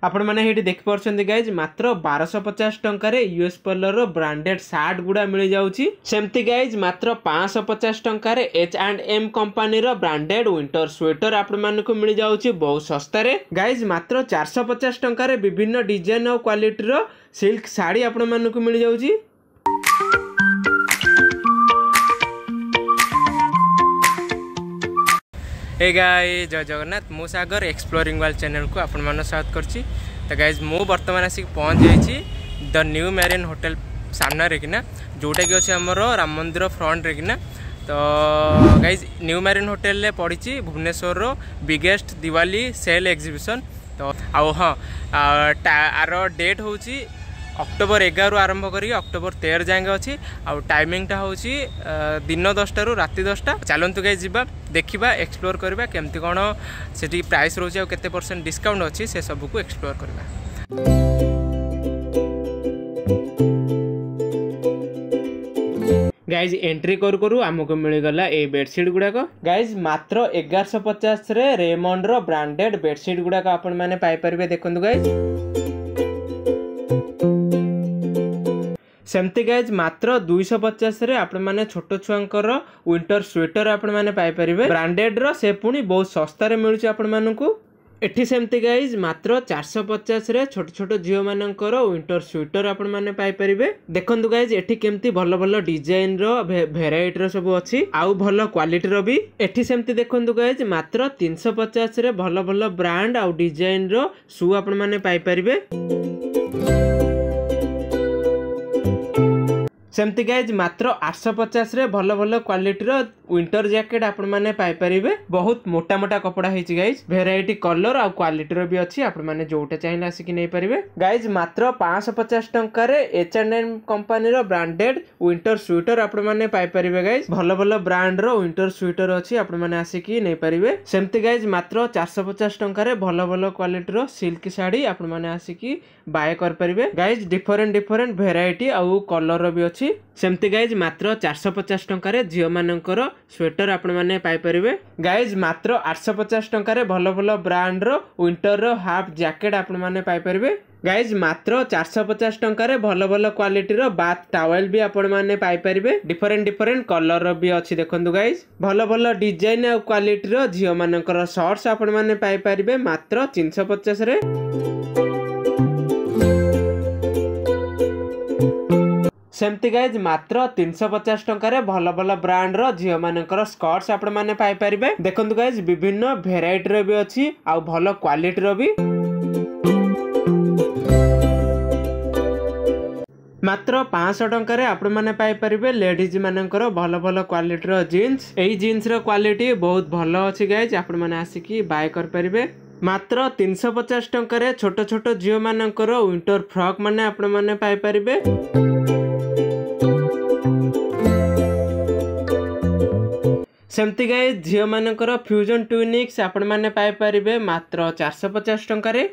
आपण मैंने ये देखिपे गाइज मात्र 1250 टंकार यूएस पॉलर ब्रांडेड सार्ट गुड़ा मिल जाऊँगी। सेमती गाइज मात्र 550 टंकार H&M company branded winter sweater आपण मानक मिल जाऊँगी बहुत सस्तारे। गाइज मात्र 450 टंकार विभिन्न डिजाइन और क्वालिटी सिल्क साड़ी आपण मानक मिल जाऊँगी। हे गाइस जय जगन्नाथ मु सागर एक्सप्लोरिंग वर्ल्ड चैनल को आपण मन स्वागत करछि। तो गाइस मु वर्तमान आसिक पहुँच जाइछि द न्यू मैरिन होटल सामने रे किना जोटा कि अछि हमर राम मंदिर फ्रंट रे किना। तो गाइस न्यू मैरिन होटल ले पड़िछि भुवनेश्वर रो बिगेस्ट दिवाली सेल एग्जीबिशन। तो आउ हाँ आर डेट होछि अक्टोबर 11 आरंभ करी अक्टोबर 13 जाएंगे अच्छी। आ टाइमिंगटा हूँ दिन 10टा रू राति 10टा। चलतु गाइस जिबा देखिबा एक्सप्लोर करबा केमती कौन से प्राइस रोचे और केते परसेंट डिस्काउंट अच्छी से सब को एक्सप्लोर करबा। गाइज एंट्री करू आमको मिलगला ए बेडसीट गुड़ाक। गाइज मात्र 1150 रे रेमंड रो ब्रांडेड बेडसीट गुड़ाक आपण माने पाई परिबे। देखंतु गाइज सेमती गाइज मात्र 250 रे आपण माने छोट छुआंकर विंटर स्वेटर आपण माने पाई परिबे ब्रांडेड रो से पुनी बहुत सस्ता रे मिलुची आपण मानकू। एठी सेमती गाइज मात्र 450 रे छोट छोट झियो मानकर विंटर स्वेटर आपण माने पाई परिबे। देखंतु गाइज एठी केमती भलो भलो डिजाइन रो वेराइटी रो सब अछि आउ भलो क्वालिटी रो भी। एठी सेमती देखंतु गाइज मात्र 350 रे भलो भलो ब्रांड आउ डिजाइन रो शू आपण माने पाई परिबे। सेमती गाइज मात्र 850 रे भलो भलो क्वालिटी रो विंटर जैकेट आपण माने पाई परिबे। बहुत मोटा मोटा कपड़ा हेछि गाइज वेराइटी कलर आ क्वालिटी रो भी अछि आपण माने जोटा चाहिए आसी कि नै परिबे। गाइज मात्र 550 टंका रे H&M कंपनी रो ब्रांडेड विंटर स्वेटर आपण माने पाई परिबे। गाइज भलो भलो ब्रांड रो विंटर स्वेटर अछि आपण माने आसी कि नै परिबे। सेमती गाइज मात्र 450 टंका रे भलो भलो क्वालिटी रो सिल्क साड़ी आपण माने आसी कि बाय कर परिबे। गाइज डिफरेंट वेराइटी आ कलर रो भी अछि। सेमती गाइज मात्र 450 टंका रे झियो मानकर स्वेटर आपण माने पाई परिबे। गाइज मात्र 850 टंका रे भलो भलो ब्रांड रो विंटर रो हाफ जैकेट आपण माने पाई परिबे। गाइज मात्र 450 टंका रे भलो भलो क्वालिटी रो बाथ टॉवेल भी आपण माने पाई परिबे। डिफरेंट कलर रो भी अछि। देखंतु गाइज भलो भलो डिजाइन आ क्वालिटी रो झियो मानकर शॉर्ट्स आपण माने पाई परिबे मात्र 350 रे। सेमती गाइज मात्र 350 टंका रे भलो भलो ब्रांड रो झियो मानकर स्कर्ट्स आपण माने पाई परिबे। देखंतु गाइज विभिन्न वेराइटी रो भी अछि आ भलो क्वालिटी रो भी। मात्र 500 टंका रे आपण माने पाई परिबे लेडीज मानकर भलो भलो क्वालिटी रो जीन्स। एई जीन्स रो क्वालिटी बहुत भलो अछि गाइज आपण माने आसिकी बाय कर परिबे। मात्र 350 टंका रे छोट छोट झियो मानकर विंटर फ्रॉक माने आपण माने पाई परिबे। सेमती गाइज झियो मानकर फ्यूजन ट्यूनिक्स आपण माने पाई परिबे मात्र 450 टंका रे।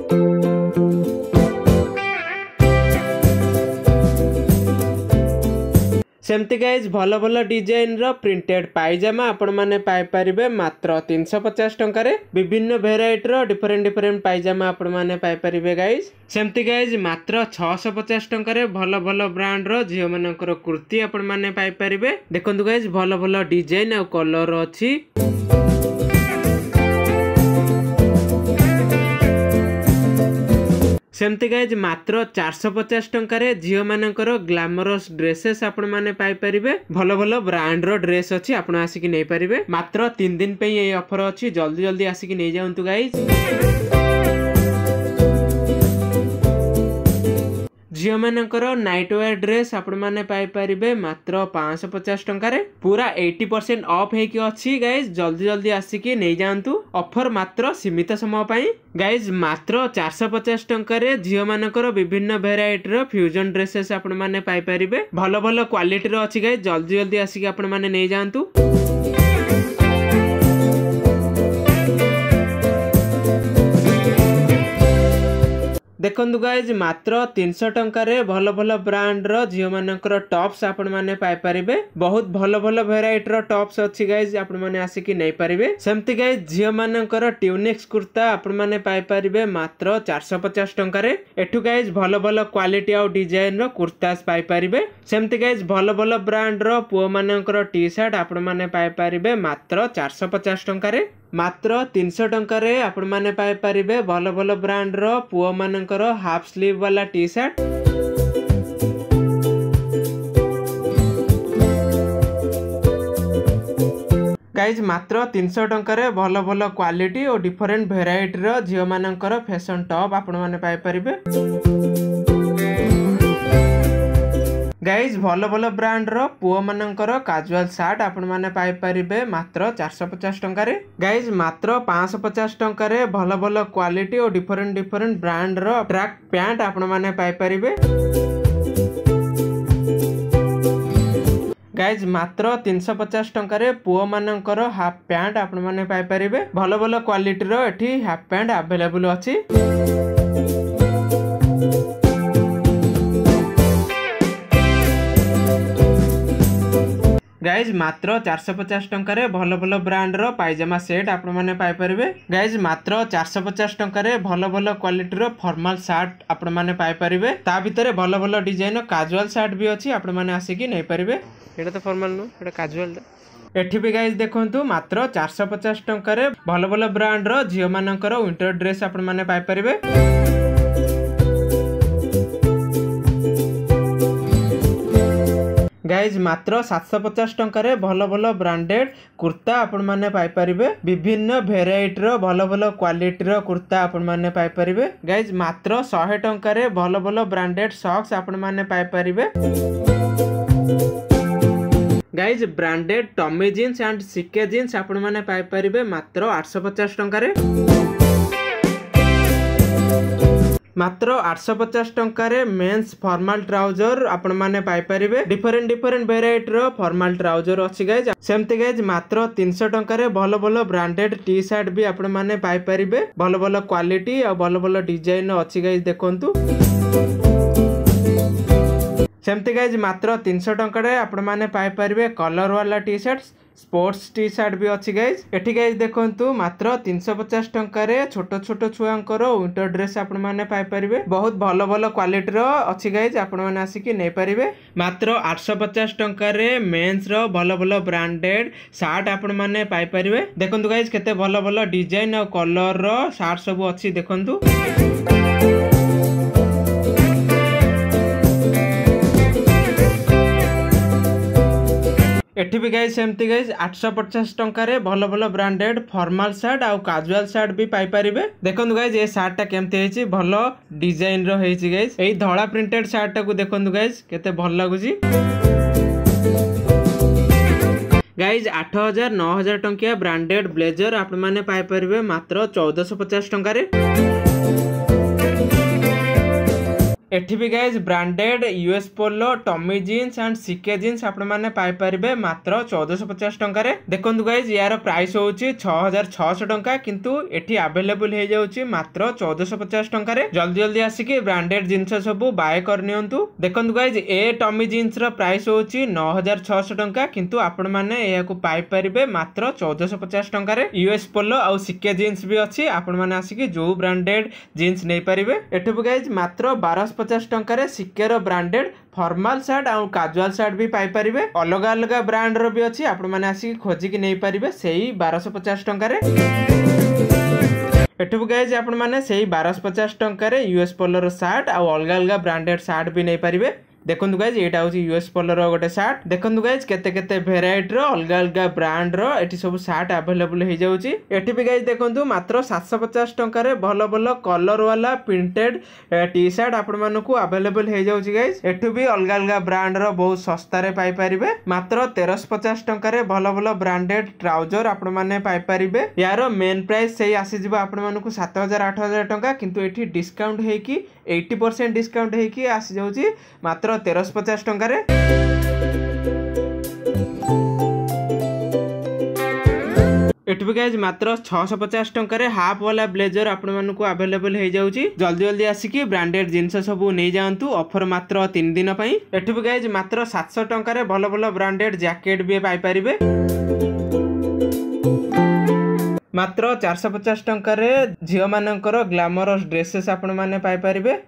सेमती गाइज भलो भलो डिजाइन रो प्रिंटेड पायजामा आपण माने पाई परिबे मात्र 350 टंका रे। विभिन्न वेराइटी रो डिफरेंट पायजामा आपण माने पाई परिबे गाइज। सेमती गाइज मात्र 650 टंका रे भलो भलो ब्रांड रो झियो मानकर कुर्ती आपण माने पाई परिबे। देखंतु गाइज भलो भलो डिजाइन आ कलर अछि। सेमती गाइज मात्र 450 टंका रे झियो मानकर ग्लैमरस ड्रेसेस आपण माने पाई परिबे। भलो भलो ब्रांड रो ड्रेस अछि आपण आसिकी नै परिबे। मात्र 3 दिन पे ये ऑफर अछि जल्दी आसिकी नै जाउंतु गाइज। झियो मानकर नाइट वेयर ड्रेस आपण माने पाई परिबे मात्र 550 टंका रे। पूरा 80% ऑफ हे कि अछि गाइज जल्दी आसिकी नै जांतु। ऑफर मात्र सीमित समय पई। गाइज मात्र 450 टंका रे झियो मानकर विभिन्न वेराइटी रो फ्यूजन ड्रेसेस आपण माने पाई परिबे। भलो भलो क्वालिटी रो अछि गाइज जल्दी आसिकी आपण माने नै जांतु। देखंतु गाइज मात्र 300 टंकार भल भल ब्रांड रो झियो मानकर टॉप्स आपण माने पाई परिबे। बहुत भल भल वेराइटी रो टॉप्स अछि गाइज आपण माने आसिकी नै परिबे। सेमति गाइज झियो मानकर ट्यूनिक्स कुर्ता आपण माने पाई परिबे मात्र 450 टंकार। एठु गाइज भल भल क्वालिटी आ डिजाइन रो कुर्तास पाई परिबे। सेमति गाइज भल भल ब्रांड रो पुओ मानकर टी शर्ट आपण माने पाई परिबे मात्र 450 टंकार। मात्र 300 टंकार आपण माने पाई परिबे भल भल ब्रांड रो पुओ मानकर हाफ स्लीव वाला टी शर्ट। गाइज मात्र 300 टंकार भल भल क्वालिटी और डिफरेंट वेराइटी रो झियो मानकर फैशन टॉप आपण माने पाई परिबे। गाइज भल भल ब्रांड रो पुओ मानकर काजुअल शर्ट आपण माने पाई परिबे मात्र 450 टंकार। गाइज मात्र 550 टंकार भल भल क्वालिटी और डिफरेंट ब्रांड रो ट्रैक पैंट आपण माने पाई परिबे। गाइज मात्र 350 टंकार पुओ मानकर हाफ पैंट आपण माने पाई परिबे। भल भल क्वालिटी रो एठी हाफ पैंट अवेलेबल अछि। गाइज मात्र 450 टंकार भल भल ब्रांड रो पायजामा सेट आपण माने पाई परिबे। गाइज मात्र 450 टंकार भल भल क्वालिटी रो फॉर्मल शर्ट आपण माने पाई परिबे। ता भितरे भल भल डिजाइन काजुअल शर्ट भी अछि आपण माने आसिकी नै परिबे। एटा तो फॉर्मल नो एटा काजुअल एठी भी गाइज देखंतु मात्र 450 टंकार भल भल ब्रांड रो झियो मानकर विंटर ड्रेस आपण माने पाई परिबे। गाइज मात्र 750 टंकार भल भल ब्रांडेड कुर्ता आपण माने पाई परिबे। विभिन्न वेराइटी रो भल भल क्वालिटी रो कुर्ता आपण माने पाई परिबे। गाइज मात्र 100 टंकार भल भल ब्रांडेड सॉक्स आपण माने पाई परिबे। Guys branded Tommy jeans and CK jeans आपण माने पाई परिबे मात्र 850 टंकार। मात्र 850 टंकार मेंस फॉर्मल ट्राउजर आपण माने पाई परिबे। डिफरेंट वेराइटी रो फॉर्मल ट्राउजर अछि गाइज। सेमति गाइज मात्र 300 टंकार भल भल ब्रांडेड टी शर्ट भी आपण माने पाई परिबे। भल भल क्वालिटी आ भल भल डिजाइन अछि गाइज देखंतु। सेमति गाइज मात्र 300 टंकार आपण माने पाई परिबे कलर वाला T shirt sports T shirt भी अच्छी गाइज। एठी गाइज देखंतु मात्र 350 टंकार छोट छोट छुआंकर विंटर ड्रेस आपण माने पाई परिबे। बहुत भल भल क्वालिटी रो अच्छी गाइज आपण माने आसिकी नै परिबे। मात्र 850 टंकार मेंस रो भल भल ब्रांडेड शर्ट आपण माने पाई परिबे। देखंतु गाइज केते भल भल डिजाइन और कलर रो शर्ट सब अच्छी देखंतु। एठी भी गाइज सेमती गाइज 850 टंकार भल भल ब्रांडेड फॉर्मल शर्ट आ काजुअल शर्ट भी पाई परिबे। देखंतु गाइज ए शर्ट टा केमते हेची भल डिजाइन रो हेची गाइज। एई धळा प्रिंटेड शर्ट टा को देखंतु गाइज केते भल लागुची। गाइज 8000 9000 टंकिया ब्रांडेड ब्लेजर आपण माने पाई परिबे मात्र 1450 टंकार। एठी भी guys branded US Polo Tommy jeans and CK jeans आपण माने पाई परिबे मात्र 1450 टंकार। देखंतु गाइज यार प्राइस होउची 6600 टंका किंतु एठी अवेलेबल हे जाउची मात्र 1450 टंकार। जल्दी जल्दी आसिकी ब्रांडेड जिंस सब बाय कर नियंतु। देखंतु गाइज ए टॉमी जीन्स रो प्राइस होउची 9600 टंका किंतु आपण माने एया को पाई परिबे मात्र 1450 टंकार। यूएस पोलो आ सिके जीन्स भी अछि आपण माने आसिकी जो ब्रांडेड जीन्स नै परिबे। एठी भी गाइज मात्र 1250 टंकार सिकेर ब्रांडेड फॉर्मल शर्ट और काजुअल शर्ट भी पाई परिबे। अलग अलग ब्रांड रो भी अछि आपण माने आसी खोजी कि नै परिबे सेही 1250 टंकार। एठु गाइज आपण माने सेही 1250 टंकार यूएस पोलो रो शर्ट और अलग अलग ब्रांडेड शर्ट भी नै परिबे। देखंतु गाइज एटा होची यूएस पोलो रो गोटे शर्ट। देखंतु गाइज केते केते वेराइटी रो अलग अलग ब्रांड रो एठी सब शर्ट अवेलेबल हे जाउची। एठी भी गाइज देखंतु मात्र 750 टंका रे भलो भलो कलर वाला प्रिंटेड टी शर्ट आपण मानकू अवेलेबल हे जाउची गाइज। एठु भी अलग अलग ब्रांड रो बहुत सस्ता रे पाई परिबे। मात्र 1350 टंका रे भलो भलो ब्रांडेड ट्राउजर आपण माने पाई परिबे। यार मेन प्राइस सेही आसी जिवो आपण मानकू 7000 8000 टंका किंतु एठी डिस्काउंट हे कि 80% डिस्काउंट हे कि आसी जाउची मात्र 1350 टंका रे। एठु भी गाइज मात्र 650 टंका हाफ वाला ब्लेजर आपण मानकु अवेलेबल हो जाउची। जल्दी जल्दी आसिकी ब्रांडेड जिनस सब नहीं जातु। ऑफर मात्र 3 दिन पई। एठु भी गाइज मात्र 700 टंका भल भल ब्रांडेड जैकेट भी पाई परिबे। मात्र 450 टंका झील मानकर ग्लैमरस ड्रेसेस आपण माने पाई परिबे।